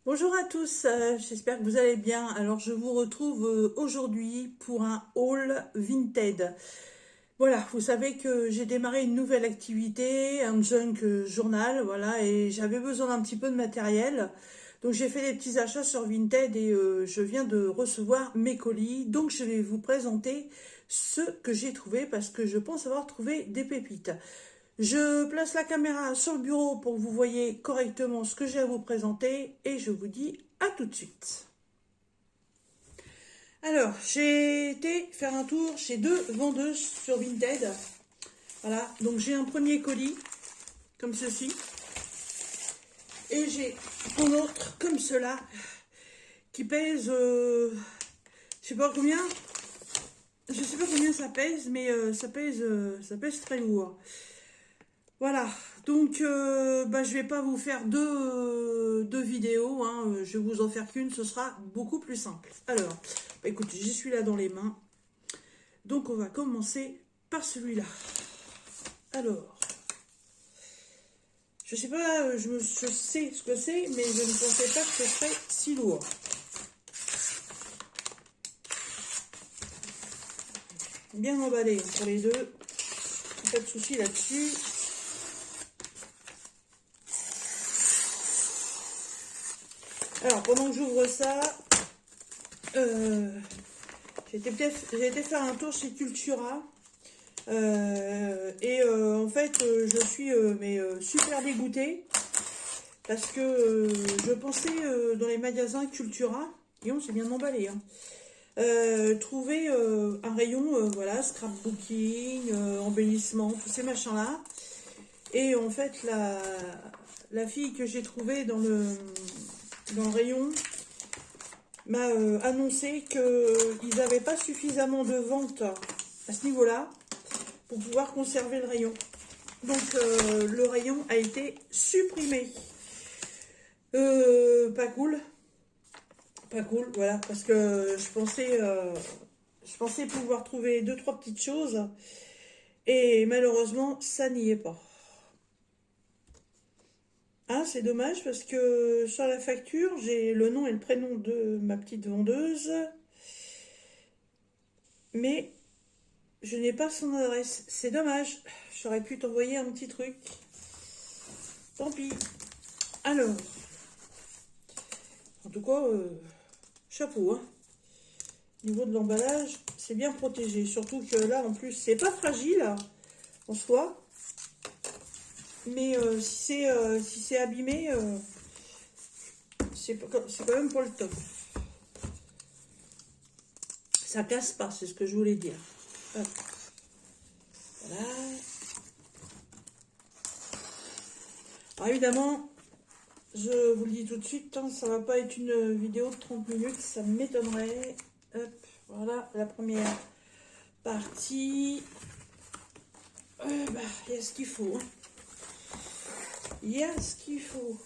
Bonjour à tous, j'espère que vous allez bien. Alors je vous retrouve aujourd'hui pour un haul Vinted. Voilà, vous savez que j'ai démarré une nouvelle activité, un junk journal, voilà, et j'avais besoin d'un petit peu de matériel. Donc j'ai fait des petits achats sur Vinted et je viens de recevoir mes colis. Donc je vais vous présenter ce que j'ai trouvé parce que je pense avoir trouvé des pépites. Je place la caméra sur le bureau pour que vous voyez correctement ce que j'ai à vous présenter et je vous dis à tout de suite. Alors, j'ai été faire un tour chez deux vendeuses sur Vinted. Voilà, donc j'ai un premier colis comme ceci et j'ai un autre comme cela qui pèse, je sais pas combien, je sais pas combien ça pèse, mais ça pèse très lourd. Voilà, donc je vais pas vous faire deux vidéos, hein, je vais vous en faire qu'une, ce sera beaucoup plus simple. Alors, écoutez, j'y suis là dans les mains, donc on va commencer par celui-là. Alors, je sais pas, je sais ce que c'est, mais je ne pensais pas que ce serait si lourd. Bien emballé pour les deux, pas de souci là-dessus. Alors, pendant que j'ouvre ça, j'ai été faire un tour chez Cultura. En fait, je suis super dégoûtée parce que je pensais dans les magasins Cultura, et on s'est bien emballé, hein, trouver un rayon, voilà, scrapbooking, embellissement, tous ces machins-là. Et en fait, la fille que j'ai trouvée dans le rayon m'a annoncé qu'ils n'avaient pas suffisamment de ventes à ce niveau-là pour pouvoir conserver le rayon. Donc le rayon a été supprimé. Pas cool. Pas cool, voilà, parce que je pensais pouvoir trouver deux, trois petites choses. Et malheureusement, ça n'y est pas. Ah, c'est dommage parce que sur la facture, j'ai le nom et le prénom de ma petite vendeuse. Mais je n'ai pas son adresse. C'est dommage. J'aurais pu t'envoyer un petit truc. Tant pis. Alors, en tout cas, chapeau, hein. Au niveau de l'emballage, c'est bien protégé. Surtout que là, en plus, c'est pas fragile en soi. Mais si c'est abîmé, c'est quand même pas le top. Ça casse pas, c'est ce que je voulais dire. Hop. Voilà. Alors évidemment, je vous le dis tout de suite, hein, ça va pas être une vidéo de 30 minutes, ça m'étonnerait. Hop, voilà la première partie. Il y a ce qu'il faut. Il y a ce qu'il faut.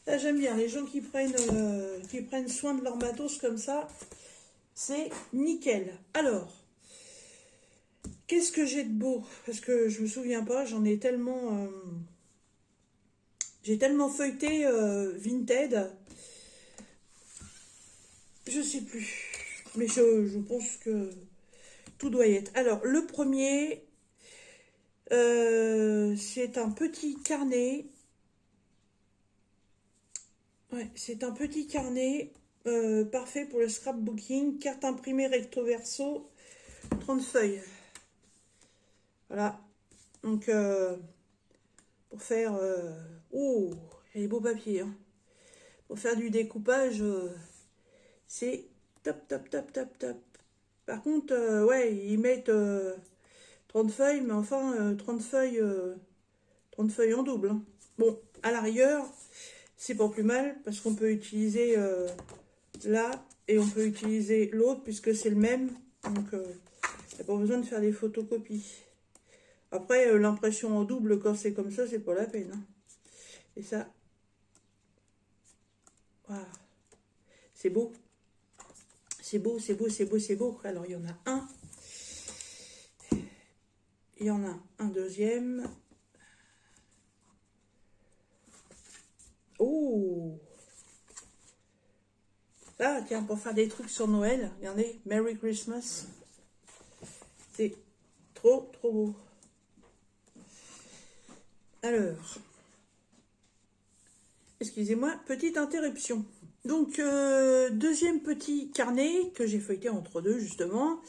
Là, j'aime bien les gens qui prennent soin de leur matos comme ça. C'est nickel. Alors, qu'est-ce que j'ai de beau? Parce que je me souviens pas, j'en ai tellement... j'ai tellement feuilleté Vinted. Je sais plus. Mais je pense que tout doit y être. Alors, le premier, c'est un petit carnet. Ouais, c'est un petit carnet parfait pour le scrapbooking. Carte imprimée recto verso, 30 feuilles. Voilà. Donc, pour faire... oh, il y a des beaux papiers. Hein. Pour faire du découpage, c'est top, top, top, top, top. Par contre, ouais, ils mettent 30 feuilles, mais enfin, 30 feuilles en double. Hein. Bon, à la rigueur, c'est pas plus mal, parce qu'on peut utiliser là, et on peut utiliser l'autre, puisque c'est le même. Donc, il n'y a pas besoin de faire des photocopies. Après, l'impression en double, quand c'est comme ça, c'est pas la peine. Hein. Et ça, voilà. C'est beau. C'est beau, c'est beau, c'est beau, c'est beau. Alors, il y en a un. Il y en a un deuxième. Oh, Là, tiens, pour faire des trucs sur Noël, regardez, Merry Christmas. C'est trop, trop beau. Alors, excusez-moi, petite interruption. Donc, deuxième petit carnet que j'ai feuilleté entre deux, justement.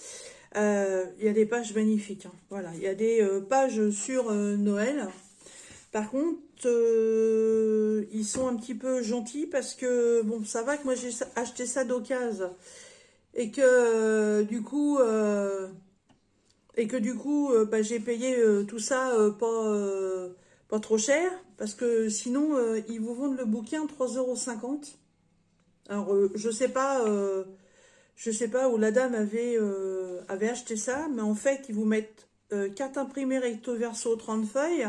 Il y a des pages magnifiques. Hein. Voilà, il y a des pages sur Noël. Par contre, ils sont un petit peu gentils parce que, bon, ça va que moi j'ai acheté ça d'occasion. Et que, du coup, bah, j'ai payé tout ça pas trop cher. Parce que sinon, ils vous vendent le bouquin 3,50 €. Alors, je sais pas où la dame avait acheté ça, mais en fait, ils vous mettent 4 imprimés recto verso 30 feuilles.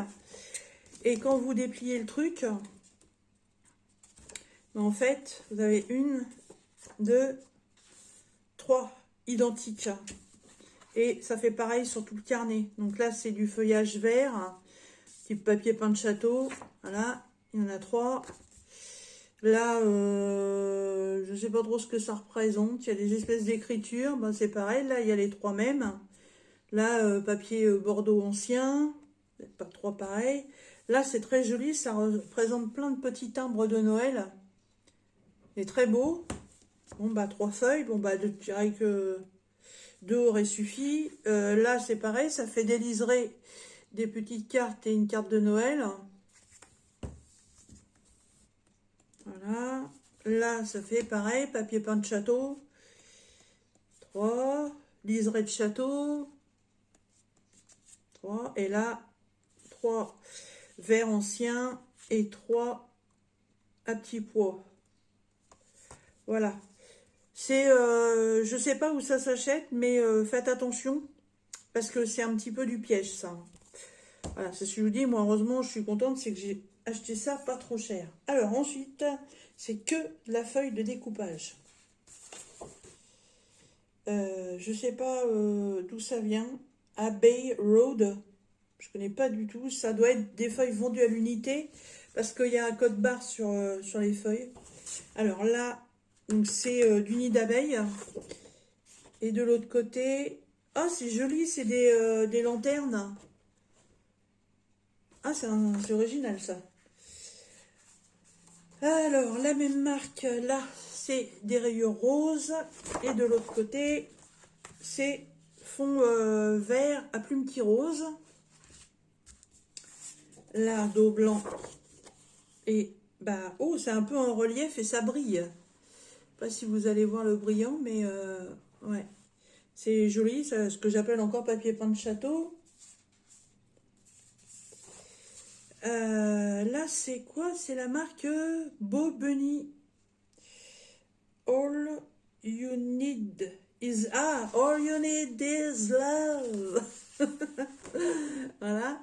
Et quand vous dépliez le truc, en fait, vous avez 1, 2, 3 identiques. Et ça fait pareil sur tout le carnet. Donc là, c'est du feuillage vert, type papier peint de château. Voilà, il y en a 3. Là, je ne sais pas trop ce que ça représente. Il y a des espèces d'écritures. Ben, c'est pareil, là, il y a les 3 mêmes. Là, papier Bordeaux ancien. Pas 3 pareils. Là, c'est très joli. Ça représente plein de petits timbres de Noël. C'est très beau. Bon, bah, 3 feuilles. Bon, bah, je dirais que 2 auraient suffi. Là, c'est pareil. Ça fait des liserés, des petites cartes et une carte de Noël. Voilà. Là, ça fait pareil, papier peint de château. 3. Liseré de château. 3. Et là, 3 verres anciens et 3 à petits pois. Voilà. C'est, je sais pas où ça s'achète, mais faites attention. Parce que c'est un petit peu du piège, ça. Voilà, c'est ce que je vous dis. Moi, heureusement, je suis contente, c'est que j'ai acheté ça pas trop cher. Alors, ensuite, c'est que la feuille de découpage. Je sais pas d'où ça vient. Abbey Road. Je connais pas du tout. Ça doit être des feuilles vendues à l'unité. Parce qu'il y a un code barre sur les feuilles. Alors là, c'est du nid d'abeille. Et de l'autre côté... Ah, c'est joli, c'est des lanternes. Ah, c'est original, ça. Alors, la même marque, là, c'est des rayures roses. Et de l'autre côté, c'est fond vert à plumes rose. Là, dos blanc. Et, bah, oh, c'est un peu en relief et ça brille. Je sais pas si vous allez voir le brillant, mais ouais. C'est joli, ça, ce que j'appelle encore papier peint de château. Là, c'est quoi? C'est la marque Beau Bunny. All you need is... Ah, all you need is love. Voilà.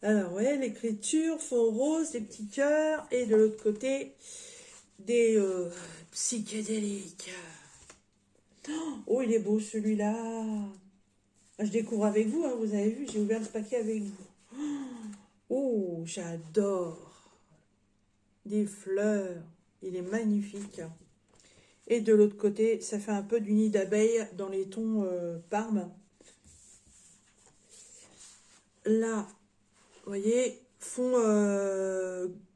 Alors, ouais, l'écriture, fond rose, des petits cœurs. Et de l'autre côté, des psychédéliques. Oh, il est beau celui-là. Je découvre avec vous, hein, vous avez vu, j'ai ouvert le paquet avec vous. Oh, j'adore. Des fleurs. Il est magnifique. Et de l'autre côté, ça fait un peu du nid d'abeille dans les tons Parme. Là, vous voyez, fond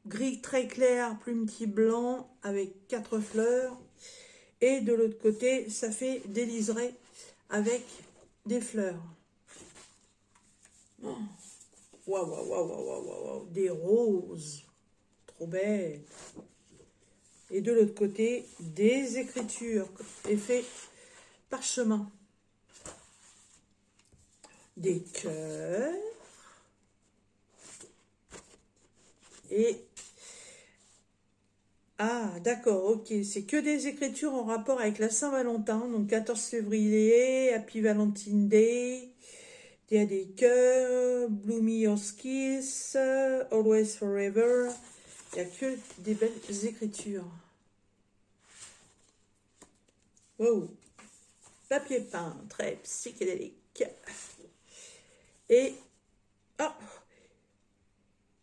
gris très clair, plume petit blanc avec 4 fleurs. Et de l'autre côté, ça fait des liserés avec des fleurs. Oh. Waouh, waouh, waouh, waouh, waouh, waouh, des roses. Trop belles. Et de l'autre côté, des écritures, effet parchemin. Des cœurs. Et... Ah, d'accord, ok. C'est que des écritures en rapport avec la Saint-Valentin. Donc, 14 février, Happy Valentine Day. Il y a des cœurs, Bloomy Your Kiss, Always Forever. Il n'y a que des belles écritures. Wow. Papier peint, très psychédélique. Et... Ah,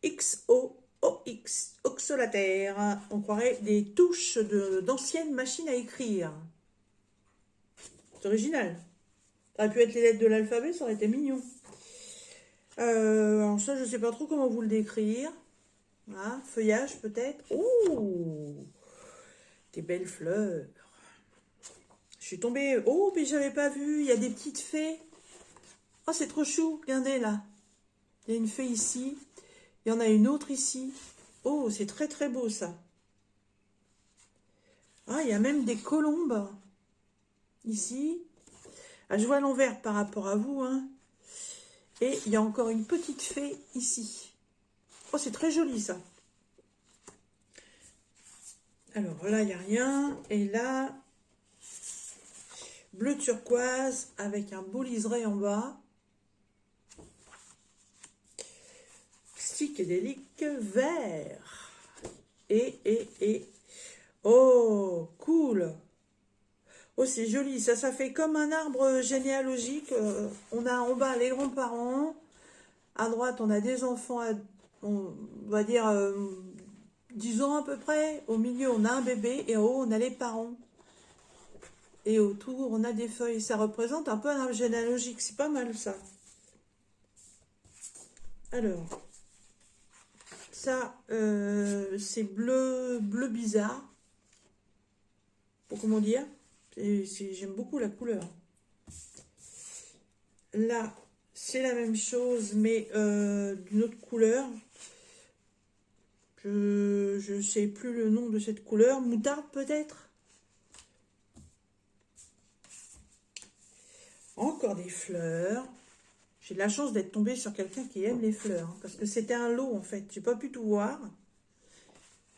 XO OX, oxolataire. On croirait des touches d'anciennes machines à écrire. C'est original. Ça aurait pu être les lettres de l'alphabet, ça aurait été mignon. Alors ça, je sais pas trop comment vous le décrire. Voilà, feuillage peut-être. Oh, des belles fleurs. Je suis tombée. Oh, mais j'avais pas vu. Il y a des petites fées. Oh, c'est trop chou. Regardez là. Il y a une fée ici. Il y en a une autre ici. Oh, c'est très très beau ça. Ah, il y a même des colombes ici. Ah, je vois l'envers par rapport à vous, hein. Et il y a encore une petite fée ici. Oh, c'est très joli ça. Alors là, il n'y a rien. Et là, bleu turquoise avec un beau liseré en bas. Psychédélique vert. Et. Oh, cool. Oh, c'est joli. Ça fait comme un arbre généalogique. On a en bas les grands-parents. À droite, on a des enfants, on va dire 10 ans à peu près. Au milieu, on a un bébé. Et en haut, on a les parents. Et autour, on a des feuilles. Ça représente un peu un arbre généalogique. C'est pas mal, ça. Alors, ça, c'est bleu bizarre. Pour comment dire? J'aime beaucoup la couleur. Là, c'est la même chose, mais d'une autre couleur. Je ne sais plus le nom de cette couleur. Moutarde, peut-être? Encore des fleurs. J'ai de la chance d'être tombée sur quelqu'un qui aime les fleurs. Parce que c'était un lot, en fait. J'ai pas pu tout voir.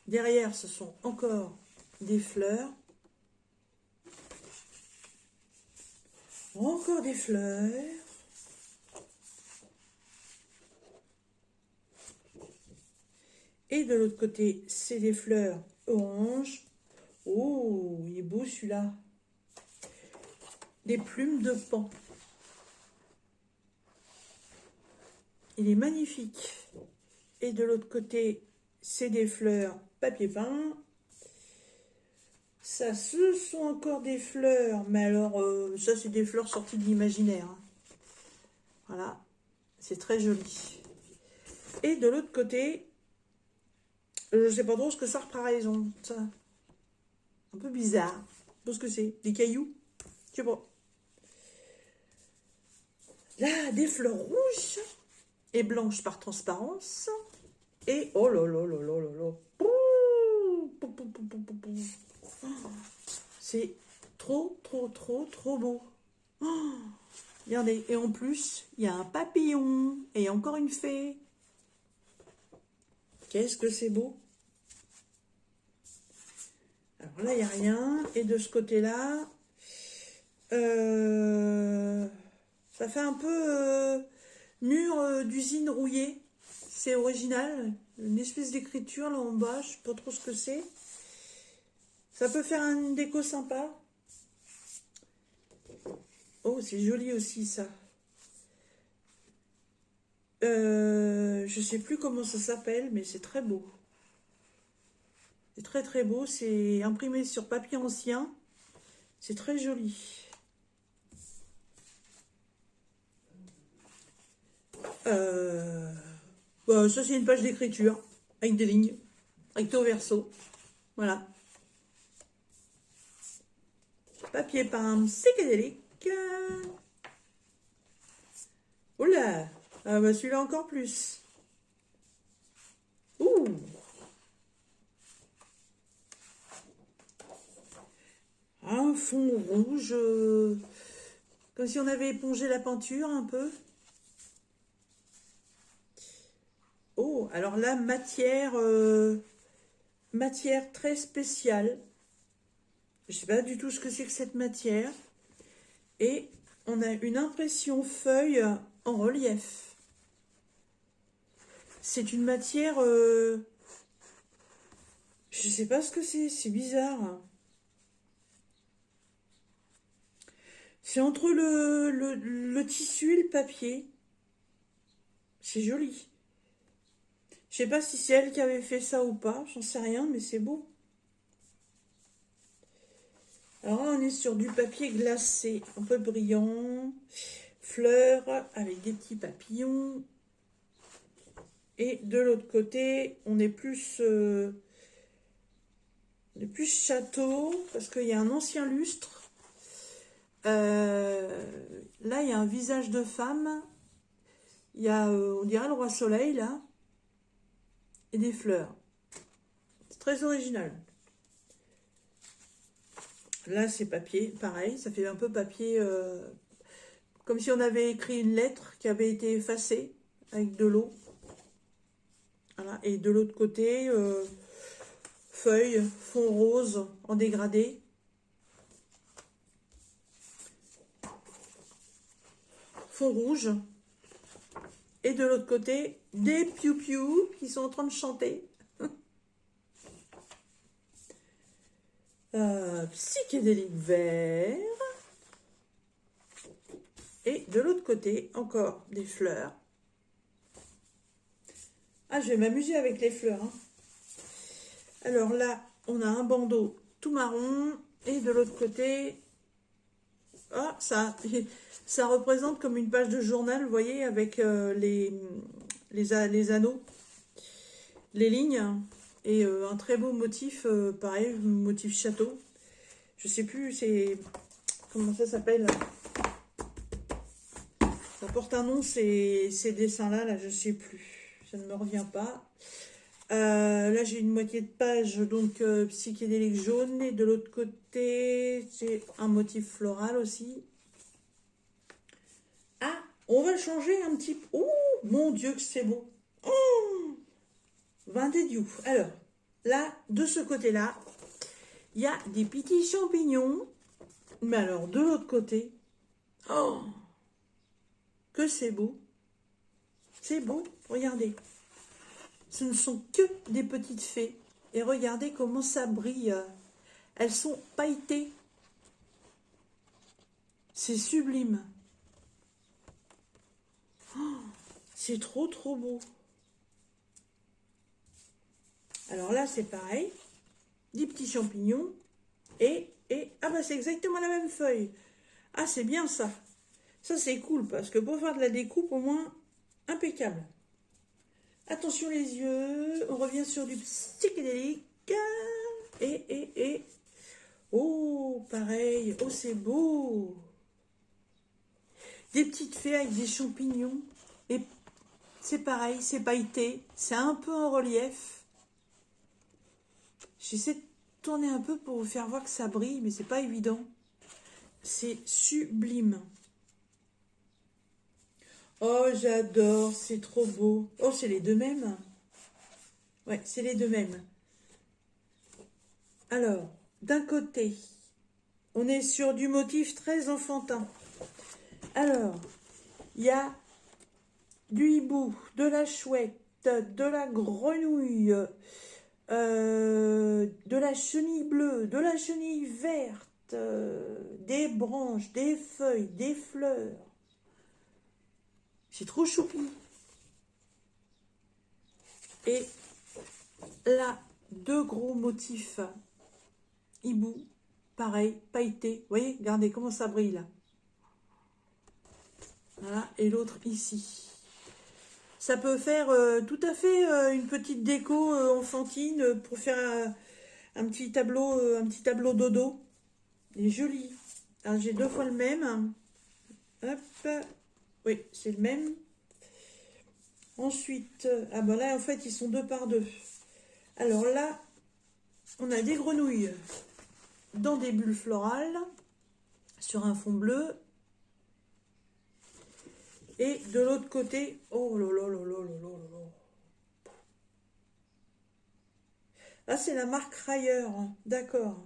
Derrière, ce sont encore des fleurs. Encore des fleurs. Et de l'autre côté, c'est des fleurs oranges. Oh, il est beau celui-là. Des plumes de paon. Il est magnifique. Et de l'autre côté, c'est des fleurs papier peint. Ça, ce sont encore des fleurs. Mais alors, ça, c'est des fleurs sorties de l'imaginaire. Hein. Voilà. C'est très joli. Et de l'autre côté, je ne sais pas trop ce que ça représente. Ça. Un peu bizarre. Je sais pas ce que c'est. Des cailloux. Je sais pas. Là, des fleurs rouges et blanches par transparence. Et oh là là là là là là. C'est trop, trop, trop, trop beau. Oh, regardez. Et en plus, il y a un papillon et encore une fée. Qu'est-ce que c'est beau. Alors là, il n'y a rien. Et de ce côté-là, ça fait un peu mur d'usine rouillée. C'est original. Une espèce d'écriture là en bas. Je ne sais pas trop ce que c'est. Ça peut faire une déco sympa. Oh, c'est joli aussi ça. Je sais plus comment ça s'appelle, mais c'est très beau. C'est très très beau. C'est imprimé sur papier ancien. C'est très joli. Bah, ça, c'est une page d'écriture avec des lignes, recto verso. Voilà. Papier peint psychédélique. Oula, ah bah celui-là encore plus. Ouh. Un fond rouge, comme si on avait épongé la peinture un peu. Oh, alors là, matière très spéciale. Je ne sais pas du tout ce que c'est que cette matière. Et on a une impression feuille en relief. C'est une matière... je ne sais pas ce que c'est bizarre. C'est entre le tissu et le papier. C'est joli. Je sais pas si c'est elle qui avait fait ça ou pas, j'en sais rien, mais c'est beau. Alors là, on est sur du papier glacé, un peu brillant, fleurs avec des petits papillons. Et de l'autre côté, on est plus château, parce qu'il y a un ancien lustre. Là, il y a un visage de femme. Il y a, on dirait le roi soleil, là. Et des fleurs. C'est très original. Là, c'est papier, pareil. Ça fait un peu papier, comme si on avait écrit une lettre qui avait été effacée avec de l'eau. Voilà. Et de l'autre côté, feuilles, fond rose en dégradé. Fond rouge. Et de l'autre côté, des piou-piou qui sont en train de chanter. Psychédélique vert. Et de l'autre côté, encore des fleurs. Ah, je vais m'amuser avec les fleurs. Hein. Alors là, on a un bandeau tout marron. Et de l'autre côté, ah, ça représente comme une page de journal, vous voyez, avec les anneaux, les lignes. Et un très beau motif, pareil, motif château. Je sais plus, c'est... Comment ça s'appelle? Ça porte un nom, ces dessins-là, là, je sais plus. Ça ne me revient pas. Là, j'ai une moitié de page, donc psychédélique jaune. Et de l'autre côté, j'ai un motif floral aussi. Ah, on va changer un petit peu. Oh, mon Dieu, que c'est beau. Oh, vin des dieux. Alors, là, de ce côté-là, il y a des petits champignons. Mais alors, de l'autre côté, oh, que c'est beau. C'est beau, regardez. Ce ne sont que des petites fées. Et regardez comment ça brille. Elles sont pailletées. C'est sublime. Oh, c'est trop, trop beau. Alors là, c'est pareil. Des petits champignons. Ah bah c'est exactement la même feuille. Ah, c'est bien ça. Ça, c'est cool parce que pour faire de la découpe, au moins, impeccable. Attention les yeux. On revient sur du psychédélique. Et. Oh, pareil. Oh, c'est beau. Des petites fées avec des champignons. Et c'est pareil, c'est pailleté. C'est un peu en relief. J'essaie de tourner un peu pour vous faire voir que ça brille, mais c'est pas évident. C'est sublime. Oh, j'adore, c'est trop beau. Oh, c'est les deux mêmes. Ouais, c'est les deux mêmes. Alors, d'un côté, on est sur du motif très enfantin. Alors, il y a du hibou, de la chouette, de la grenouille, de la chenille bleue, de la chenille verte, des branches, des feuilles, des fleurs. C'est trop choupi. Et là, deux gros motifs hibou, pareil, pailleté. Vous voyez, regardez comment ça brille là. Voilà, et l'autre ici. Ça peut faire tout à fait une petite déco enfantine pour faire un petit tableau dodo. Il est joli. Alors j'ai deux fois le même. Hop. Oui, c'est le même. Ensuite, ah ben là en fait ils sont deux par deux. Alors là, on a des grenouilles dans des bulles florales sur un fond bleu. Et de l'autre côté, oh là là là là là là là. Là, c'est la marque Rayer, hein. D'accord.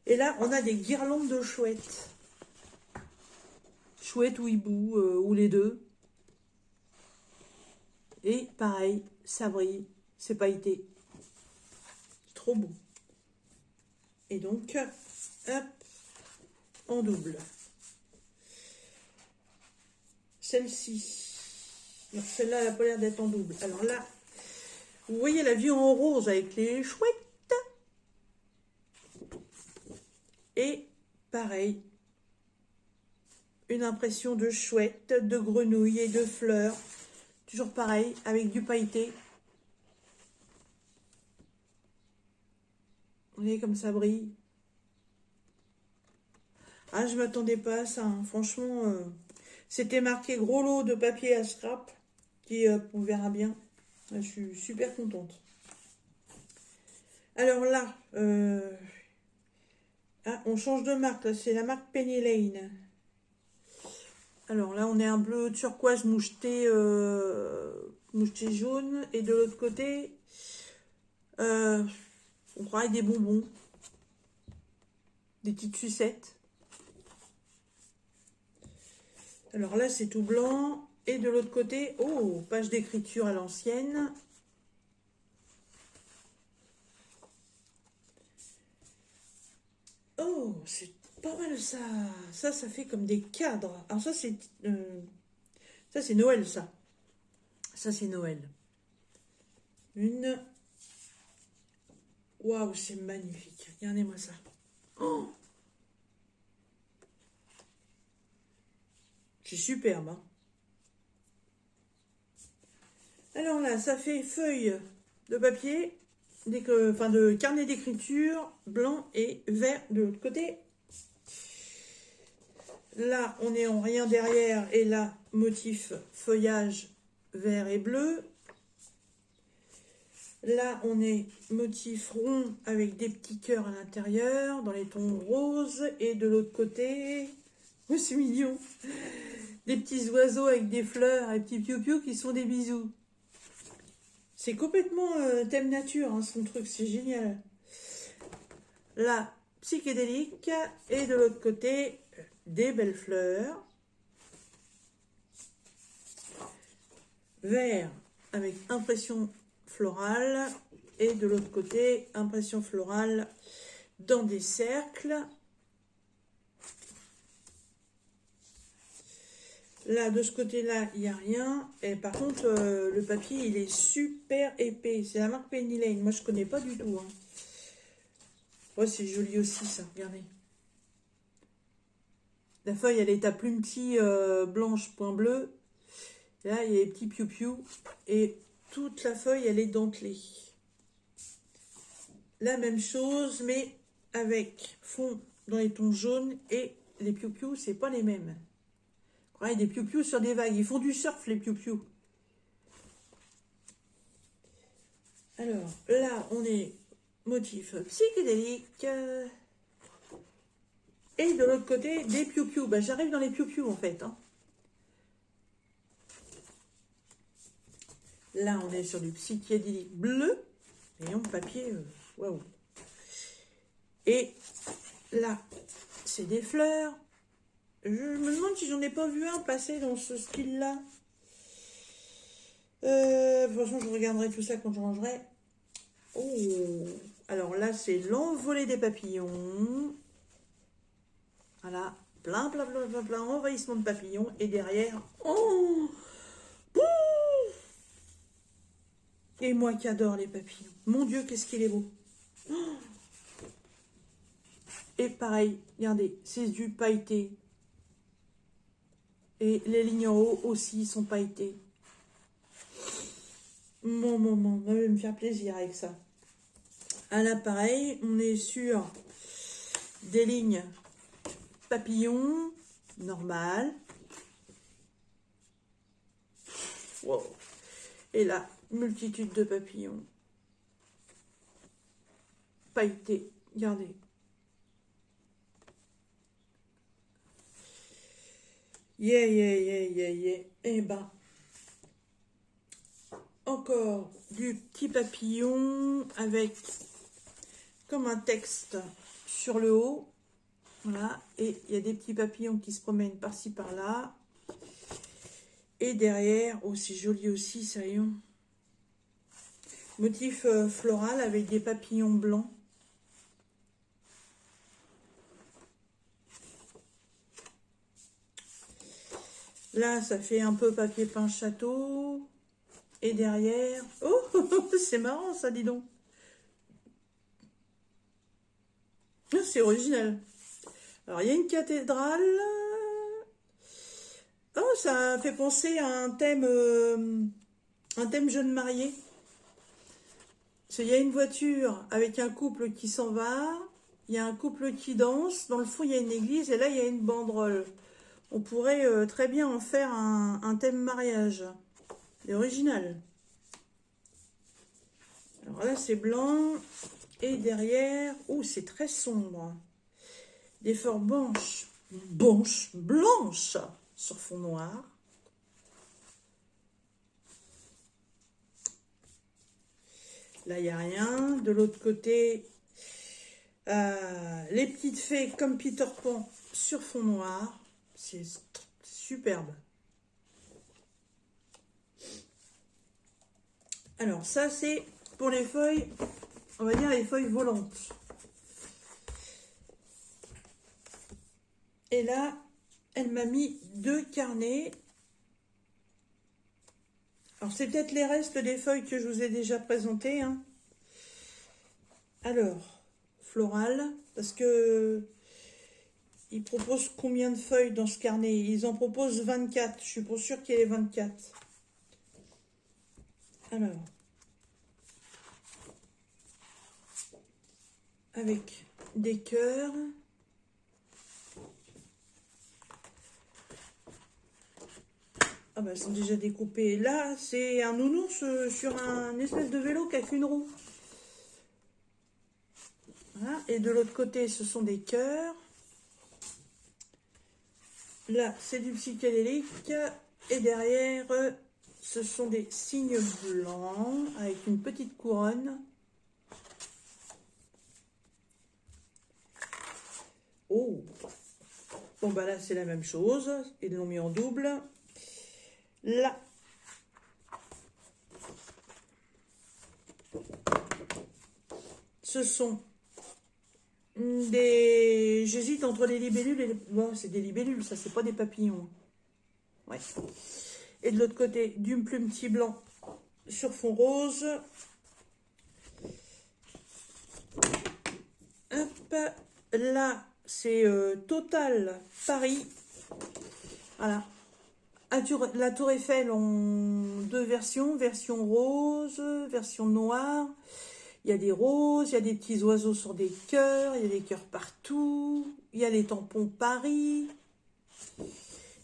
Et là, on a des guirlandes de chouettes. Chouette ou hibou, ou les deux. Et pareil, ça brille, c'est pailleté. Trop beau. Et donc, hop, en double. Celle-ci. Non, celle-là, elle n'a pas l'air d'être en double. Alors là, Vous voyez la vie en rose avec les chouettes. Et pareil, une impression de chouette, de grenouille et de fleurs. Toujours pareil, avec du pailleté. Vous voyez comme ça brille. Ah, je m'attendais pas à ça, hein. Franchement, c'était marqué gros lot de papier à scrap, qui, on verra bien. Je suis super contente. Alors là, ah, on change de marque, c'est la marque Penny Lane. Alors là, on est un bleu turquoise moucheté, moucheté jaune. Et de l'autre côté, on croirait des bonbons. Des petites sucettes. Alors là, c'est tout blanc. Et de l'autre côté, oh, page d'écriture à l'ancienne. Oh, c'est pas mal ça. Ça fait comme des cadres. Alors ça, c'est Noël, ça. Ça, c'est Noël. Une. Waouh, c'est magnifique. Regardez-moi ça. Oh, c'est superbe, hein. Alors là, ça fait feuille de papier, enfin de carnet d'écriture, blanc et vert de l'autre côté. Là, on est en rien derrière et là, motif feuillage vert et bleu. Là, on est motif rond avec des petits cœurs à l'intérieur, dans les tons roses. Et de l'autre côté, oh, c'est mignon, des petits oiseaux avec des fleurs et petits piou-piou qui sont des bisous. C'est complètement thème nature, hein, son truc, c'est génial. Là, psychédélique. Et de l'autre côté, des belles fleurs. Vert avec impression florale. Et de l'autre côté, impression florale dans des cercles. Là, de ce côté-là, il n'y a rien. Et par contre, le papier, il est super épais. C'est la marque Penny Lane. Moi, je ne connais pas du tout, hein. Ouais, c'est joli aussi, ça. Regardez. La feuille, elle est à plume petit, blanche, point bleu. Et là, il y a les petits piou-piou. Et toute la feuille, elle est dentelée. La même chose, mais avec fond dans les tons jaunes. Et les piou-piou, c'est pas les mêmes. Ouais, des piou-piou sur des vagues. Ils font du surf, les piou-piou. Alors, là, on est motif psychédélique. Et de l'autre côté, des piou-piou. Bah, j'arrive dans les piou-piou, en fait, hein. Là, on est sur du psychédélique bleu. Rayon papier, waouh. Et là, c'est des fleurs. Je me demande si j'en ai pas vu un passer dans ce style-là. De toute façon, je regarderai tout ça quand je rangerai. Oh, alors là, c'est l'envolée des papillons. Voilà, plein, envahissement de papillons. Et derrière, oh, pouf. Et moi qui adore les papillons. Mon Dieu, qu'est-ce qu'il est beau. Oh. Et pareil, regardez, c'est du pailleté. Et les lignes en haut aussi sont pailletées. Mon, je vais me faire plaisir avec ça. À l'appareil, on est sur des lignes papillons, normales. Wow. Et là, multitude de papillons. Pailletés, regardez. Yeah. Et ben, encore du petit papillon avec comme un texte sur le haut. Voilà, et il y a des petits papillons qui se promènent par-ci par-là. Et derrière, oh c'est joli aussi, ça y est. Motif floral avec des papillons blancs. Là, ça fait un peu papier peint château. Et derrière... Oh, c'est marrant ça, dis donc. Ah, c'est original. Alors, il y a une cathédrale. Oh, ça fait penser à un thème jeune marié. Il y a une voiture avec un couple qui s'en va. Il y a un couple qui danse. Dans le fond, il y a une église. Et là, il y a une banderole. On pourrait très bien en faire un thème mariage. C'est original. Alors là, c'est blanc. Et derrière... Oh, c'est très sombre. Des fleurs blanches. Blanches sur fond noir. Là, il n'y a rien. De l'autre côté, les petites fées comme Peter Pan sur fond noir. C'est superbe. Alors, ça, c'est pour les feuilles, on va dire les feuilles volantes. Et là, elle m'a mis 2 carnets. Alors, c'est peut-être les restes des feuilles que je vous ai déjà présentées. Hein. Alors, floral, parce que ils proposent combien de feuilles dans ce carnet? Ils en proposent 24. Je suis pas sûre qu'il y ait 24. Alors, avec des cœurs. Ah bah, elles sont déjà découpées. Là, c'est un nounours sur un espèce de vélo qui a qu'une roue. Voilà. Et de l'autre côté, ce sont des cœurs. Là, c'est du psychédélique. Et derrière, ce sont des signes blancs avec une petite couronne. Oh! Bon, bah là, c'est la même chose. Ils l'ont mis en double. Là, ce sont des... J'hésite entre les libellules et les... Bon, c'est des libellules, ça, c'est pas des papillons. Ouais. Et de l'autre côté, du plumetier blanc sur fond rose. Hop, là, c'est Total Paris. Voilà. La Tour Eiffel en 2 versions. Version rose, version noire. Il y a des roses, il y a des petits oiseaux sur des cœurs, il y a des cœurs partout. Il y a les tampons Paris.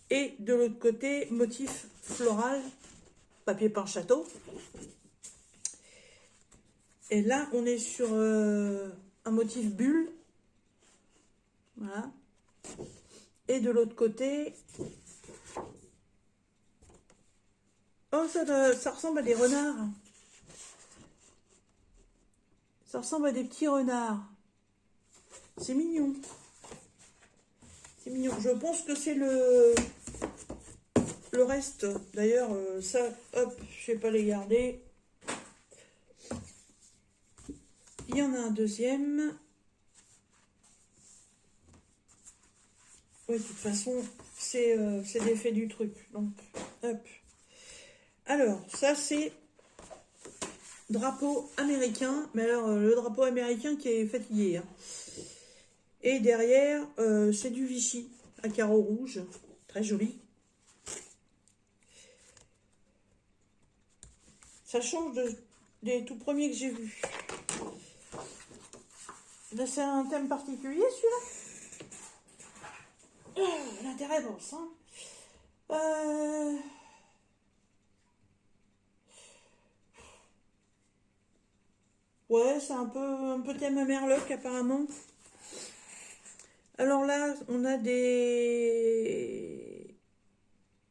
Et de l'autre côté, motif floral, papier peint château. Et là, on est sur un motif bulle. Voilà. Et de l'autre côté... Oh, ça ressemble à des renards. Ça ressemble à des petits renards. C'est mignon. C'est mignon. Je pense que c'est le reste. D'ailleurs, ça, hop, je ne vais pas les garder. Il y en a un deuxième. Oui, de toute façon, c'est l'effet du truc. Donc, hop. Alors, ça, c'est drapeau américain. Mais alors, le drapeau américain qui est fatigué. Hein. Et derrière, c'est du Vichy à carreaux rouges. Très joli. Ça change des tout premiers que j'ai vus. Là, c'est un thème particulier, celui-là. L'intérêt dans le sein. Ouais, c'est un peu thème à Merloc, apparemment. Alors là, on a des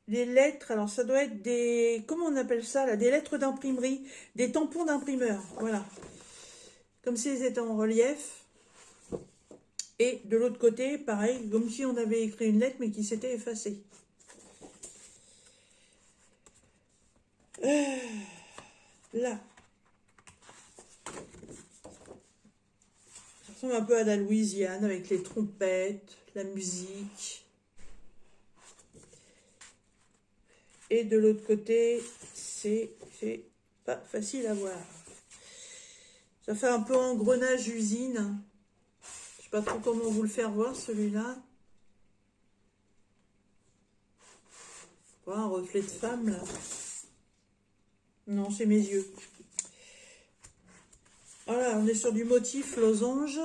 lettres. Alors, ça doit être des... Comment on appelle ça, là? Des lettres d'imprimerie. Des tampons d'imprimeur. Voilà. Comme si ils étaient en relief. Et de l'autre côté, pareil, comme si on avait écrit une lettre, mais qui s'était effacée. Là. Ça ressemble un peu à la Louisiane, avec les trompettes, la musique. Et de l'autre côté, c'est pas facile à voir. Ça fait un peu engrenage usine. Je sais pas trop comment vous le faire voir, celui-là. Un reflet de femme, là. Non, c'est mes yeux. Voilà, on est sur du motif losange.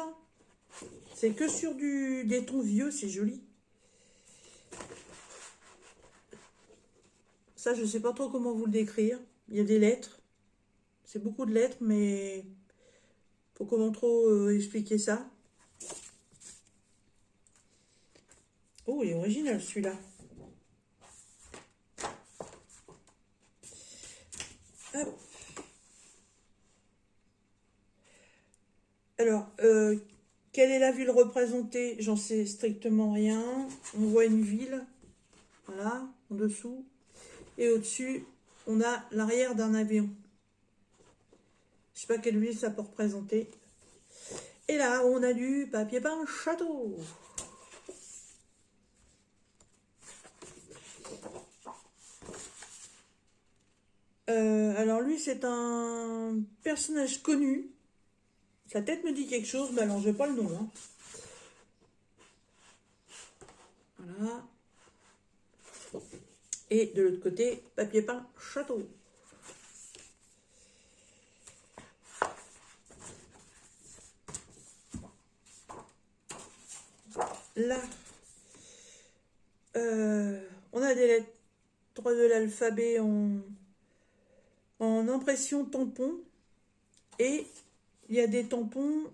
C'est que sur des tons vieux, c'est joli. Ça, je sais pas trop comment vous le décrire. Il y a des lettres. C'est beaucoup de lettres, mais faut comment trop expliquer ça. Oh, il est original, celui-là. Hop. Alors, quelle est la ville représentée? J'en sais strictement rien. On voit une ville, voilà, en dessous. Et au-dessus, on a l'arrière d'un avion. Je sais pas quelle ville ça peut représenter. Et là, on a du papier peint château. Alors lui, c'est un personnage connu. Sa tête me dit quelque chose, mais alors je n'ai pas le nom. Hein. Voilà. Et de l'autre côté, papier peint château. Là, on a des lettres de l'alphabet en impression tampon. Et il y a des tampons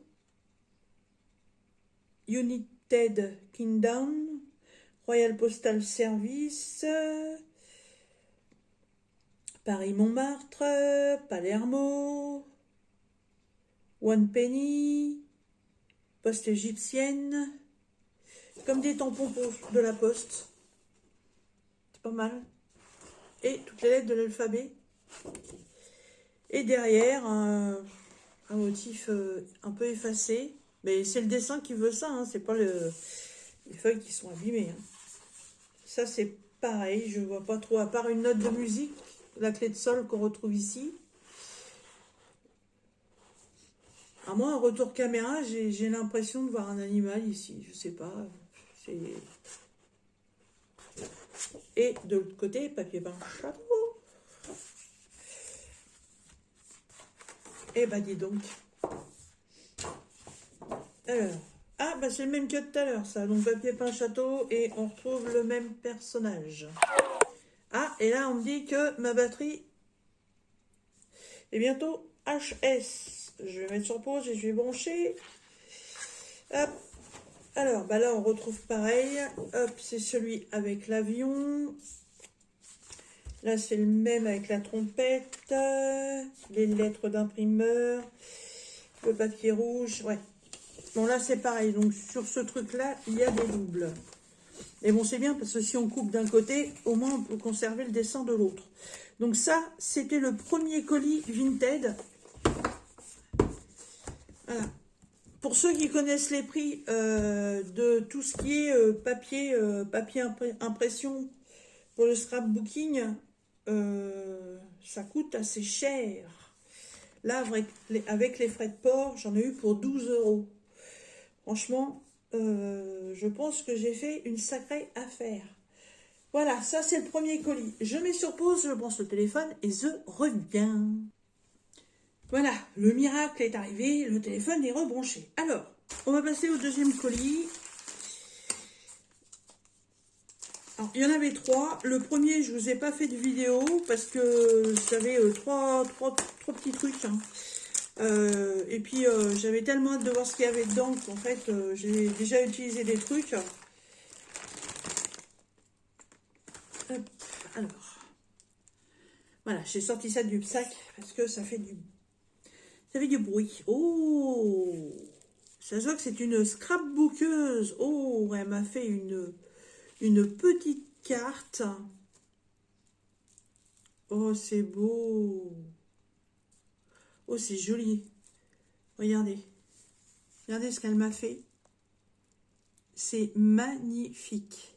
United Kingdom, Royal Postal Service, Paris-Montmartre, Palermo, One Penny, Poste égyptienne, comme des tampons de la poste. C'est pas mal. Et toutes les lettres de l'alphabet. Et derrière, un motif un peu effacé. Mais c'est le dessin qui veut ça, hein. C'est pas les feuilles qui sont abîmées. Hein. Ça, c'est pareil, je vois pas trop, à part une note de musique, la clé de sol qu'on retrouve ici. À moi, en retour caméra, j'ai l'impression de voir un animal ici, je sais pas. Et de l'autre côté, papier peint château. Eh ben, dis donc. Alors, ah, bah c'est le même que tout à l'heure, ça. Donc, papier peint château, et on retrouve le même personnage. Ah, et là, on me dit que ma batterie est bientôt HS. Je vais mettre sur pause et je vais brancher. Hop. Alors, bah là, on retrouve pareil. Hop, c'est celui avec l'avion. Là, c'est le même avec la trompette. Les lettres d'imprimeur. Le papier rouge. Ouais. Bon, là, c'est pareil. Donc, sur ce truc-là, il y a des doubles. Et bon, c'est bien parce que si on coupe d'un côté, au moins, on peut conserver le dessin de l'autre. Donc, ça, c'était le premier colis Vinted. Voilà. Pour ceux qui connaissent les prix de tout ce qui est papier impression pour le scrapbooking, ça coûte assez cher. Là, avec les frais de port, j'en ai eu pour 12 €. Franchement, je pense que j'ai fait une sacrée affaire. Voilà, ça c'est le premier colis. Je mets sur pause, je branche le téléphone et je reviens. Voilà, le miracle est arrivé, le téléphone est rebranché. Alors, on va passer au deuxième colis. Alors, il y en avait 3. Le premier, je ne vous ai pas fait de vidéo parce que j'avais trois petits trucs. Hein. Et puis, j'avais tellement hâte de voir ce qu'il y avait dedans qu'en fait, j'ai déjà utilisé des trucs. Hop, alors, voilà, j'ai sorti ça du sac parce que ça fait du bruit. Oh, ça se voit que c'est une scrapbookeuse. Oh, elle m'a fait une petite carte. Oh, c'est beau. Oh, c'est joli. Regardez. Regardez ce qu'elle m'a fait. C'est magnifique.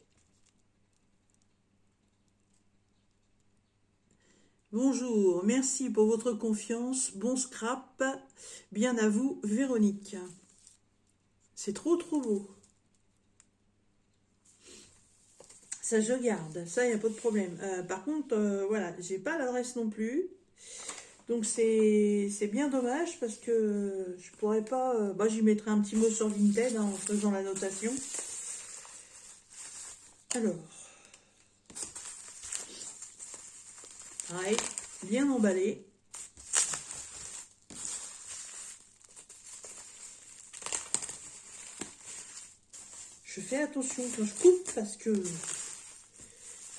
Bonjour, merci pour votre confiance. Bon scrap. Bien à vous, Véronique. C'est trop beau. Ça, je garde. Ça, il n'y a pas de problème. Par contre, voilà, j'ai pas l'adresse non plus. Donc, c'est bien dommage parce que je pourrais pas... bah, j'y mettrai un petit mot sur Vinted hein, en faisant la notation. Alors, pareil, bien emballé. Je fais attention quand je coupe parce que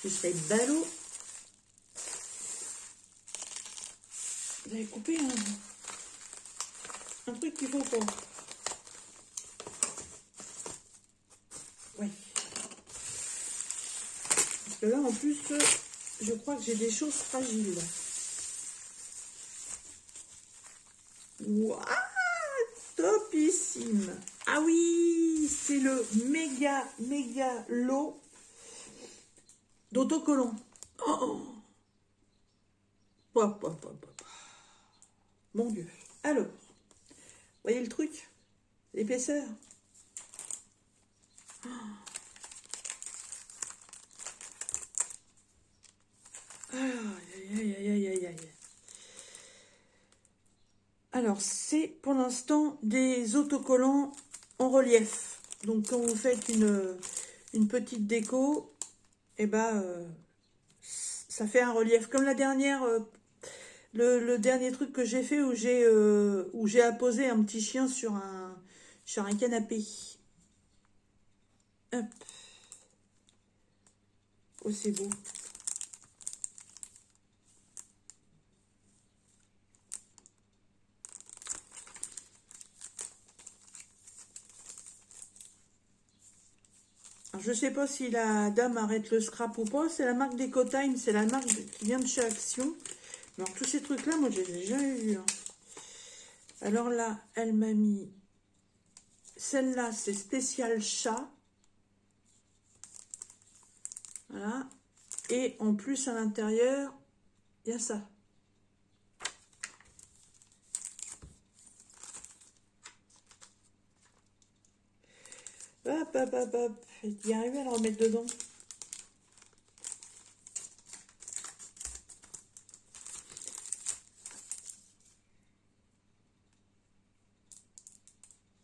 je serais ballot. Vous avez coupé un truc qu'il faut pas. Oui. Parce que là, en plus, je crois que j'ai des choses fragiles. Waouh, topissime. Ah oui, c'est le méga lot d'autocollants. Oh, hop, hop, hop, hop. Mon Dieu. Alors, voyez le truc? L'épaisseur. Aïe, aïe, aïe, aïe, aïe, aïe. Alors, c'est pour l'instant des autocollants en relief. Donc, quand vous faites une petite déco, et ben, ça fait un relief. Comme la dernière, le dernier truc que j'ai fait où j'ai apposé un petit chien sur un canapé. Hop. Oh, c'est beau. Alors, je sais pas si la dame arrête le scrap ou pas. C'est la marque d'EcoTime, c'est la marque qui vient de chez Action. Alors, tous ces trucs-là, moi, je les ai jamais vus. Hein. Alors là, elle m'a mis... Celle-là, c'est spécial chat. Voilà. Et en plus, à l'intérieur, il y a ça. Hop, hop, hop, hop. Y arriver à le remettre dedans.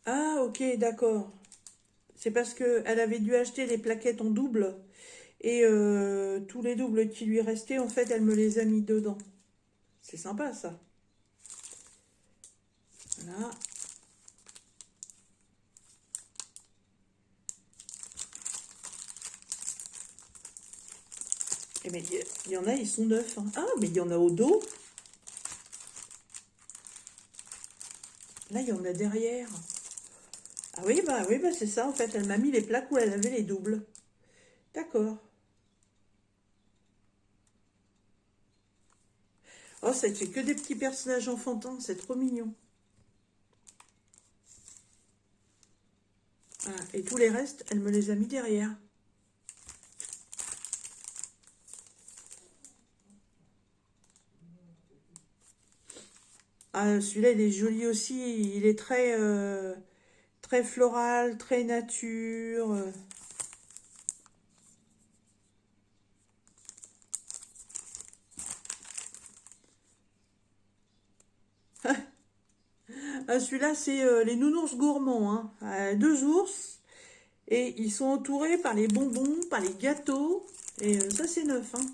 Ah, ok, d'accord. C'est parce qu'elle avait dû acheter des plaquettes en double. Et tous les doubles qui lui restaient, en fait, elle me les a mis dedans. C'est sympa, ça. Voilà. Et mais il y en a, ils sont neufs. Hein. Ah, mais il y en a au dos. Là, il y en a derrière. Ah oui, bah c'est ça, en fait. Elle m'a mis les plaques où elle avait les doubles. D'accord. Oh, ça fait que des petits personnages enfantins. C'est trop mignon. Voilà. Et tous les restes, elle me les a mis derrière. Ah, celui-là, il est joli aussi. Il est très floral, très nature. Ah, celui-là, c'est les nounours gourmands. Hein. Deux ours. Et ils sont entourés par les bonbons, par les gâteaux. Et ça, c'est neuf. Hein.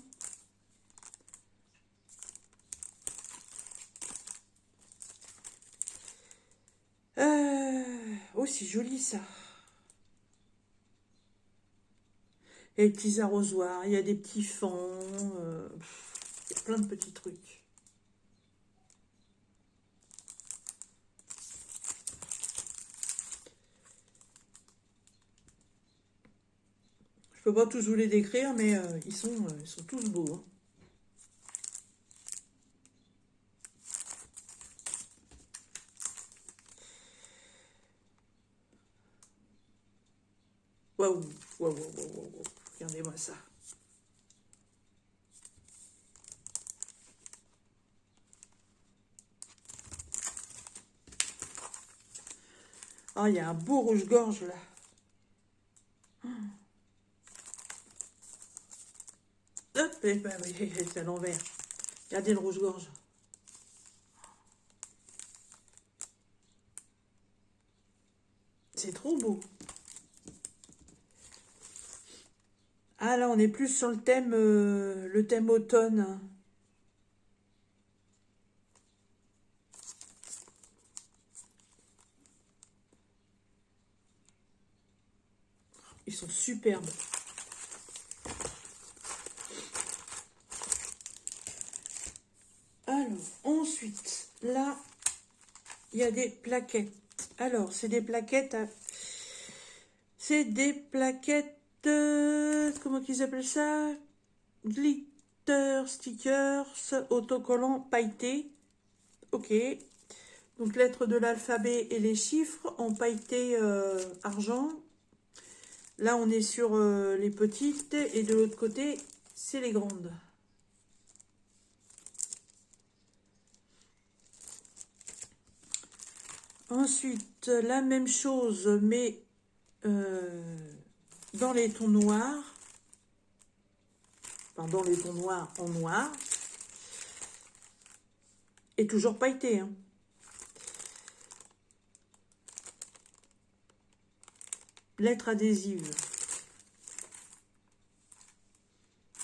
Oh, c'est joli, ça. Et les petits arrosoirs. Il y a des petits fans. Il y a plein de petits trucs. Je peux pas tous vous les décrire, mais ils sont tous beaux. Hein. Waouh, waouh, waouh, waouh, waouh. Regardez-moi ça. Ah, il y a un beau rouge-gorge là. Hop, et ben oui, c'est à l'envers. Regardez le rouge-gorge. C'est trop beau. Ah là, on est plus sur le thème automne. Ils sont superbes. Alors, ensuite, là, il y a des plaquettes. Alors, c'est des plaquettes... C'est des plaquettes... comment qu'ils appellent ça? Glitter stickers, autocollants pailletés. Ok. Donc, lettres de l'alphabet et les chiffres en pailleté argent. Là, on est sur les petites. Et de l'autre côté, c'est les grandes. Ensuite, la même chose, mais dans les tons noirs. Enfin, dans les tons noirs en noir. Et toujours pailleté. Hein. Lettres adhésives.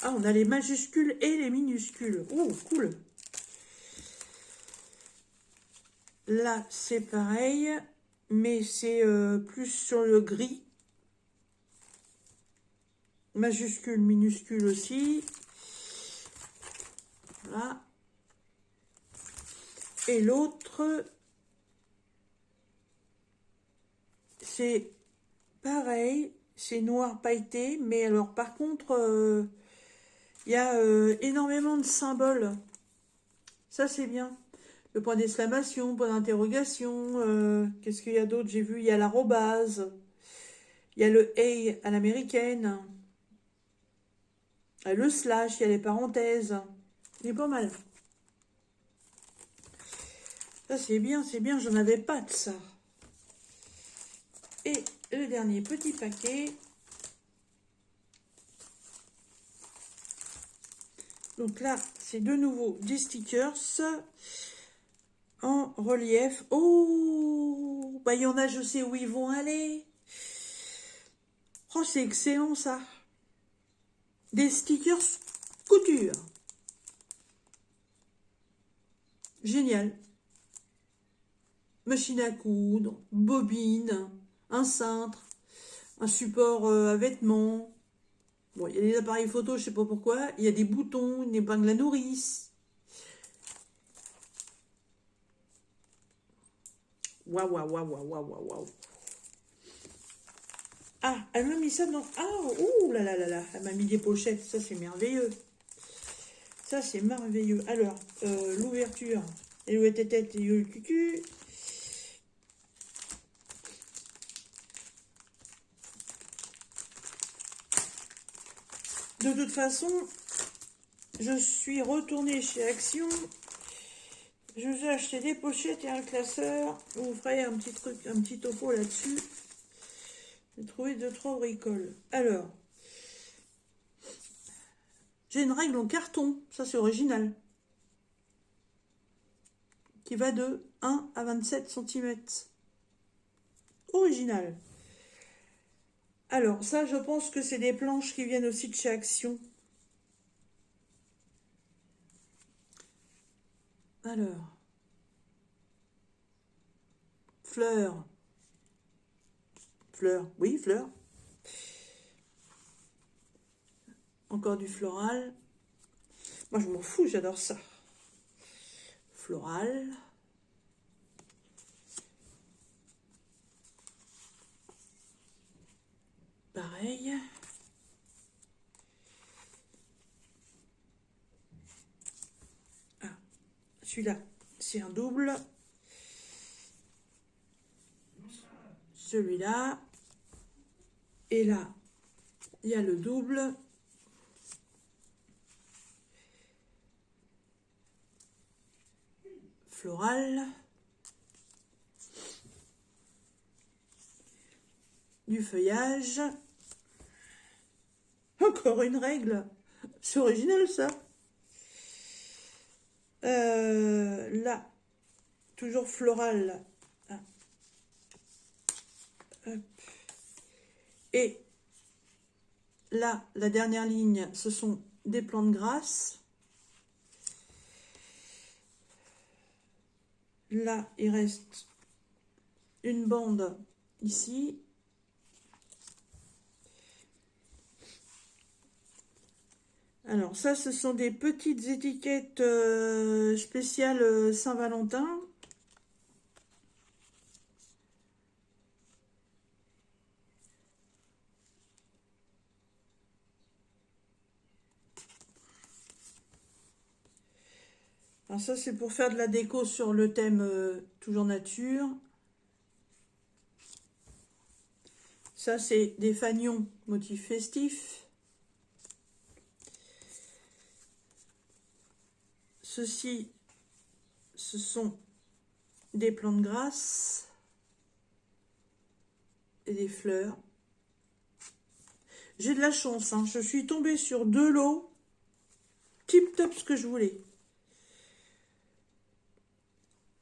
Ah, on a les majuscules et les minuscules. Oh, cool. Là, c'est pareil, mais c'est plus sur le gris. Majuscule, minuscule aussi. Voilà. Et l'autre, c'est pareil, c'est noir pailleté, mais alors par contre, il y a énormément de symboles. Ça, c'est bien. Le point d'exclamation, point d'interrogation. Qu'est-ce qu'il y a d'autre? J'ai vu, il y a l'arrobase. Il y a le hey à l'américaine. Le slash, il y a les parenthèses. Il est pas mal. Ça, c'est bien, j'en avais pas de ça. Et le dernier petit paquet. Donc là, c'est de nouveau des stickers en relief. Oh, bah il y en a, je sais où ils vont aller. Oh, c'est excellent ça. Des stickers couture. Génial. Machine à coudre, bobine, un cintre, un support à vêtements. Bon, il y a des appareils photo, je sais pas pourquoi. Il y a des boutons, une épingle à nourrice. Waouh, waouh, waouh, waouh, waouh, waouh. Ah, elle m'a mis ça dans... Ah, ouh là là là là. Elle m'a mis des pochettes. Ça, c'est merveilleux. Ça, c'est merveilleux. Alors, l'ouverture. Et le tête et le cucu. De toute façon, je suis retournée chez Action. Je vous ai acheté des pochettes et un classeur. Vous ferez un petit truc, un petit topo là-dessus. J'ai trouvé 2-3 bricoles. Alors, j'ai une règle en carton. Ça, c'est original. Qui va de 1 à 27 cm. Original. Alors, ça, je pense que c'est des planches qui viennent aussi de chez Action. Alors, fleurs. Fleurs, oui, fleurs. Encore du floral. Moi, je m'en fous, j'adore ça. Floral. Pareil. Ah, celui-là, c'est un double. Celui-là. Et là, il y a le double. Floral. du feuillage. Encore une règle. C'est original, ça. Là, toujours floral. Ah. Hop. Et là, la dernière ligne, ce sont des plantes grasses. Là, il reste une bande ici. Alors ça, ce sont des petites étiquettes spéciales Saint-Valentin. Alors ça, c'est pour faire de la déco sur le thème toujours nature. Ça, c'est des fanions motifs festifs. Ceci, ce sont des plantes grasses et des fleurs. J'ai de la chance, hein. Je suis tombée sur 2 lots. Tip top ce que je voulais.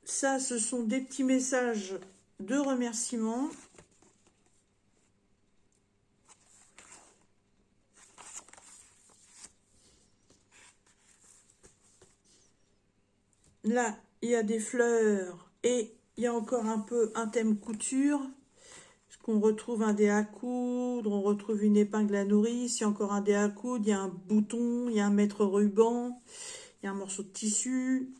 Ça, ce sont des petits messages de remerciements. Là, il y a des fleurs et il y a encore un peu un thème couture. Parce qu'on retrouve un dé à coudre, on retrouve une épingle à nourrice, il y a encore un dé à coudre, il y a un bouton, il y a un mètre ruban, il y a un morceau de tissu.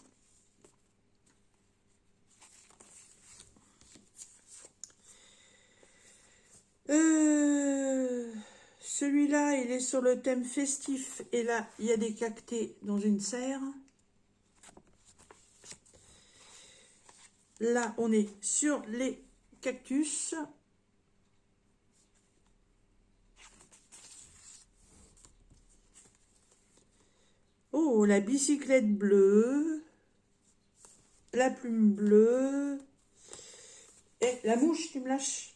Celui-là, il est sur le thème festif et là, il y a des cactés dans une serre. Là, on est sur les cactus. Oh, la bicyclette bleue, la plume bleue et la mouche qui me lâche.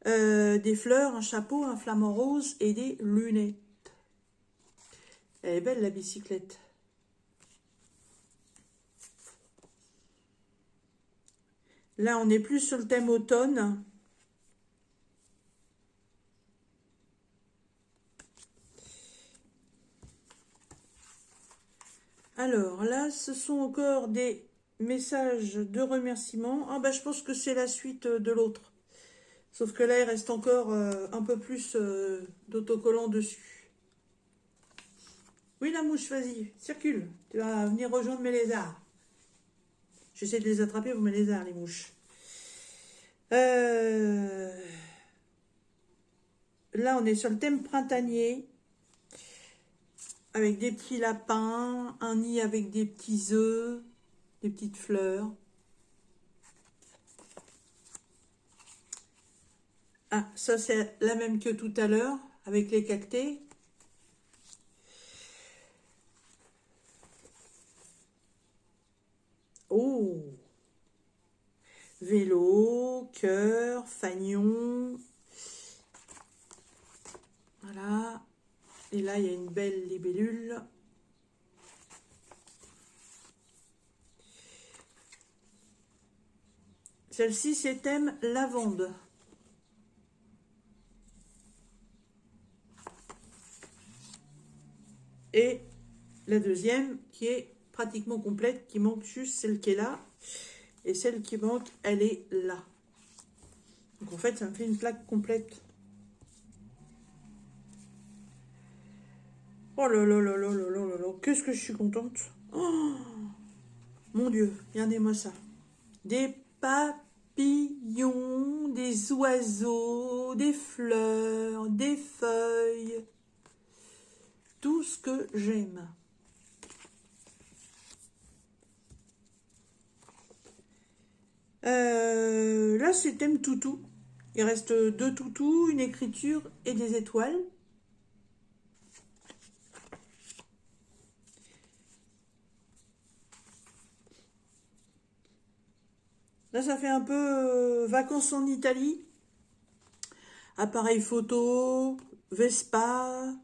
Des fleurs, un chapeau, un flamant rose et des lunettes. Elle est belle la bicyclette. Là, on est plus sur le thème automne. Alors là, ce sont encore des messages de remerciement. Ah bah je pense que c'est la suite de l'autre. Sauf que là, il reste encore un peu plus d'autocollant dessus. Oui, la mouche, vas-y, circule. Tu vas venir rejoindre mes lézards. J'essaie de les attraper pour mes lézards, les mouches. Là, on est sur le thème printanier. Avec des petits lapins, un nid avec des petits œufs, des petites fleurs. Ah, ça c'est la même que tout à l'heure, avec les cactés. Oh! Vélo, cœur, fanion. Voilà. Et là, il y a une belle libellule. Celle-ci, c'est thème lavande. Et la deuxième, qui est pratiquement complète, qui manque juste celle qui est là. Et celle qui manque, elle est là. Donc en fait, ça me fait une plaque complète. Oh là là là là là là là là, qu'est-ce que je suis contente. Oh, mon Dieu, regardez-moi ça. Des papillons, des oiseaux, des fleurs, des feuilles. Tout ce que j'aime. Là, c'est thème toutou. Il reste 2 toutous, une écriture et des étoiles. Là, ça fait un peu vacances en Italie. appareil photo, Vespa.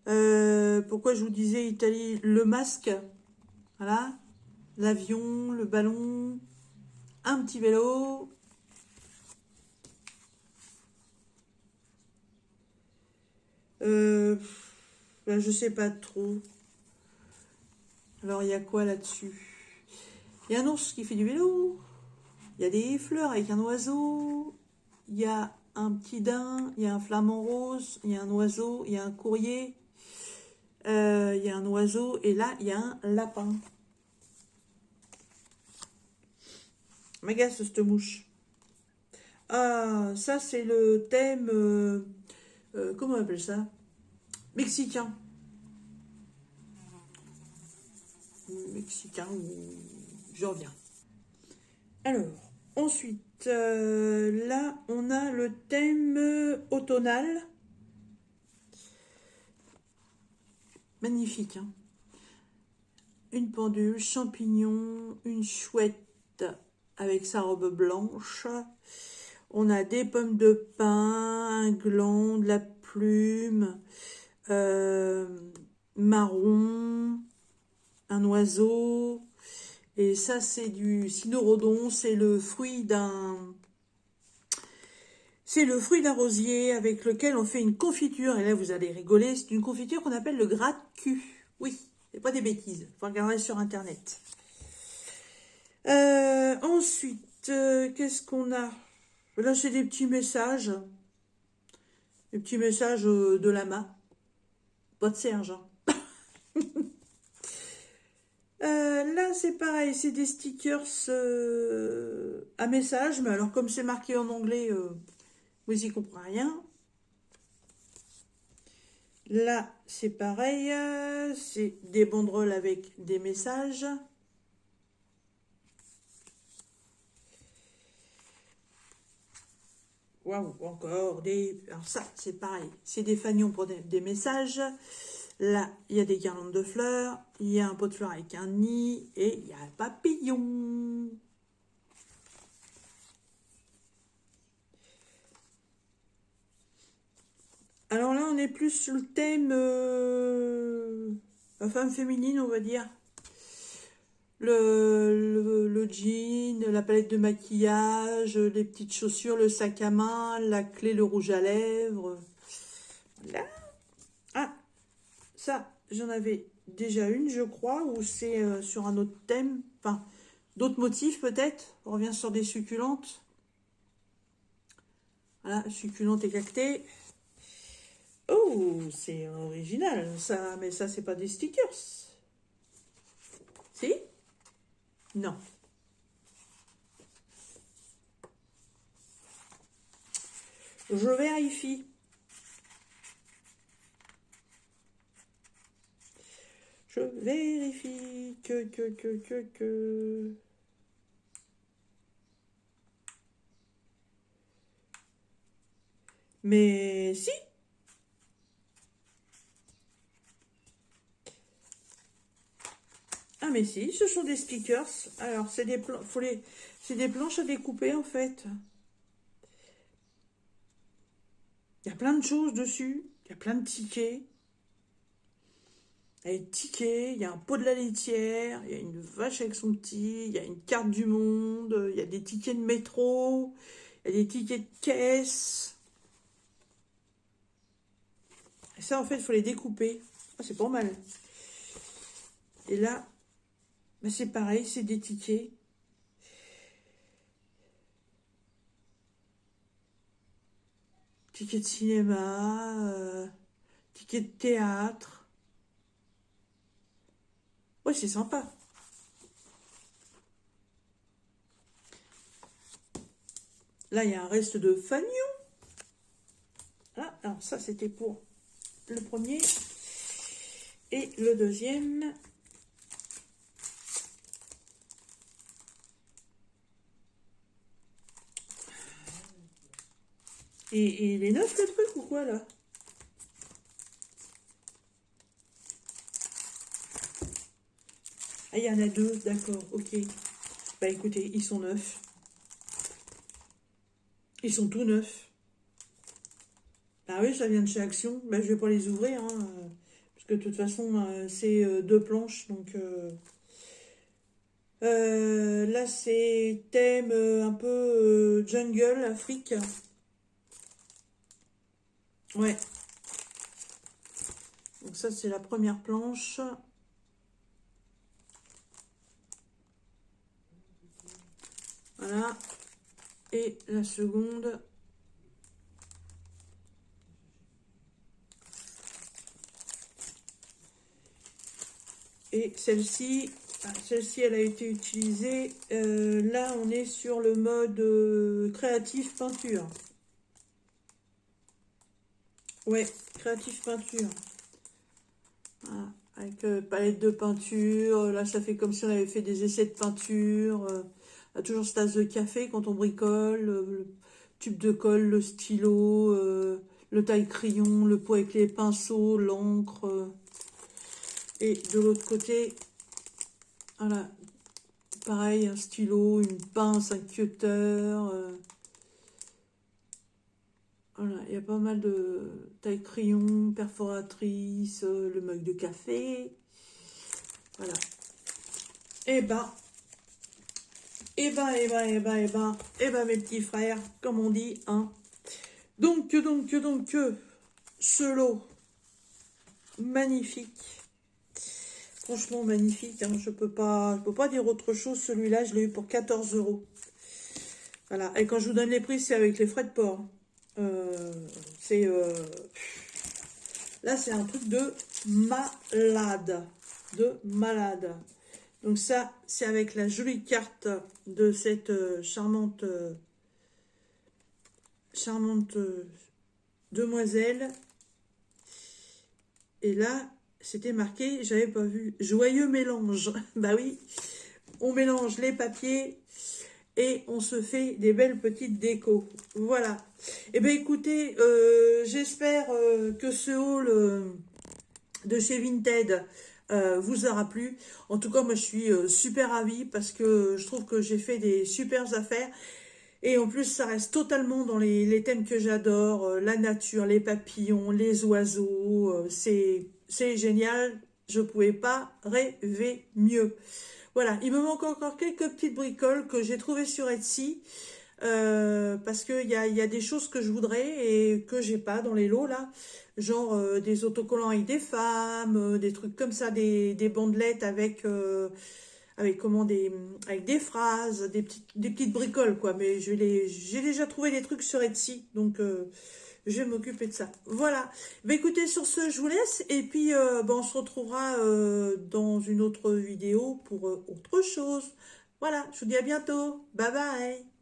Pourquoi je vous disais Italie, le masque, voilà, l'avion, le ballon, un petit vélo. Ben, je sais pas trop. Alors, il y a quoi là-dessus? Il y a un ours qui fait du vélo. Il y a des fleurs avec un oiseau. Il y a un petit daim. Il y a un flamant rose. Il y a un oiseau. Il y a un courrier. Il y a un oiseau. Et là, il y a un lapin. M'agace cette mouche. Ah, ça, c'est le thème... comment on appelle ça? Mexicain. Mexicain, je reviens. Alors, ensuite, là, on a le thème automnal. Magnifique, hein. Une pendule, champignon, une chouette avec sa robe blanche. On a des pommes de pin, un gland, de la plume, marron, un oiseau. Et ça, c'est du cynorhodon, c'est le fruit d'un... C'est le fruit d'un rosier avec lequel on fait une confiture. Et là, vous allez rigoler, c'est une confiture qu'on appelle le gratte-cul. Oui, c'est pas des bêtises, faut regarder sur Internet. Ensuite, qu'est-ce qu'on a? Là, c'est des petits messages. Des petits messages de Lama. Pas de Serge, hein. Là, c'est pareil, c'est des stickers à message, mais alors comme c'est marqué en anglais, vous n'y comprenez rien. Là, c'est pareil, c'est des banderoles avec des messages. Waouh, encore des... Alors ça, c'est pareil, c'est des fanions pour des messages. Là, il y a des guirlandes de fleurs, il y a un pot de fleurs avec un nid, et il y a un papillon. Alors là, on est plus sur le thème la femme féminine, on va dire. Le jean, la palette de maquillage, les petites chaussures, le sac à main, la clé, le rouge à lèvres. Là. Ah, ça, j'en avais déjà une, je crois, ou c'est sur un autre thème. Enfin, d'autres motifs peut-être. On revient sur des succulentes. Voilà, succulentes et cactées. Oh, c'est original, ça, mais ça, c'est pas des stickers. Si? Non. Je vérifie. Je vérifie que... Mais si. Ah mais si, ce sont des stickers. Alors, c'est des c'est des planches à découper en fait. Il y a plein de choses dessus. Il y a plein de tickets. Il y a des tickets, il y a un pot de la laitière, il y a une vache avec son petit, il y a une carte du monde, il y a des tickets de métro, il y a des tickets de caisse. Et ça, en fait, il faut les découper. Ah, c'est pas mal. Et là, bah, c'est pareil, c'est des tickets. Tickets de cinéma, tickets de théâtre. Ouais, c'est sympa. Là, il y a un reste de fanion. Ah, alors ça, c'était pour le premier. Et le deuxième. Et il est neuf le truc ou quoi là? Ah, il y en a deux, d'accord, ok. Bah écoutez, ils sont neufs. Ils sont tout neufs. Ah oui, ça vient de chez Action. Ben, je vais pas les ouvrir, hein, parce que de toute façon, c'est deux planches. Donc là, c'est thème un peu jungle, Afrique. Ouais. Donc ça, c'est la première planche. Voilà. Et la seconde. Et celle-ci, celle-ci, elle a été utilisée. Là, on est sur le mode créatif peinture. Ouais, créatif peinture. Voilà, avec palette de peinture. Là, ça fait comme si on avait fait des essais de peinture. Toujours cette tasse de café quand on bricole. Le tube de colle, le stylo, le taille-crayon, le pot avec les pinceaux, l'encre. Et de l'autre côté, voilà, pareil, un stylo, une pince, un cutter. Voilà, il y a pas mal de taille-crayon, perforatrice, le mug de café. Voilà. Et ben, mes petits frères, comme on dit, hein. Donc, ce lot, magnifique. Franchement, magnifique, hein. Je peux pas dire autre chose. Celui-là, je l'ai eu pour 14 €. Voilà. Et quand je vous donne les prix, c'est avec les frais de port. C'est... Là, c'est un truc de malade. De malade. Donc ça, c'est avec la jolie carte de cette charmante demoiselle. Et là, c'était marqué, j'avais pas vu, joyeux mélange. Bah oui, on mélange les papiers et on se fait des belles petites décos. Voilà. Et bien écoutez, j'espère que ce haul de chez Vinted vous aura plu. En tout cas, moi je suis super ravie parce que je trouve que j'ai fait des super affaires. Et en plus, ça reste totalement dans les thèmes que j'adore. La nature, les papillons, les oiseaux. C'est génial. Je ne pouvais pas rêver mieux. Voilà, il me manque encore quelques petites bricoles que j'ai trouvées sur Etsy. Parce qu'il y a des choses que je voudrais et que j'ai pas dans les lots là. Genre des autocollants avec des femmes, des trucs comme ça, des bandelettes avec comment avec des phrases, des petites bricoles quoi. Mais j'ai déjà trouvé des trucs sur Etsy, donc je vais m'occuper de ça. Voilà. Bah, écoutez, sur ce, je vous laisse et puis bah, on se retrouvera dans une autre vidéo pour autre chose. Voilà, je vous dis à bientôt. Bye bye.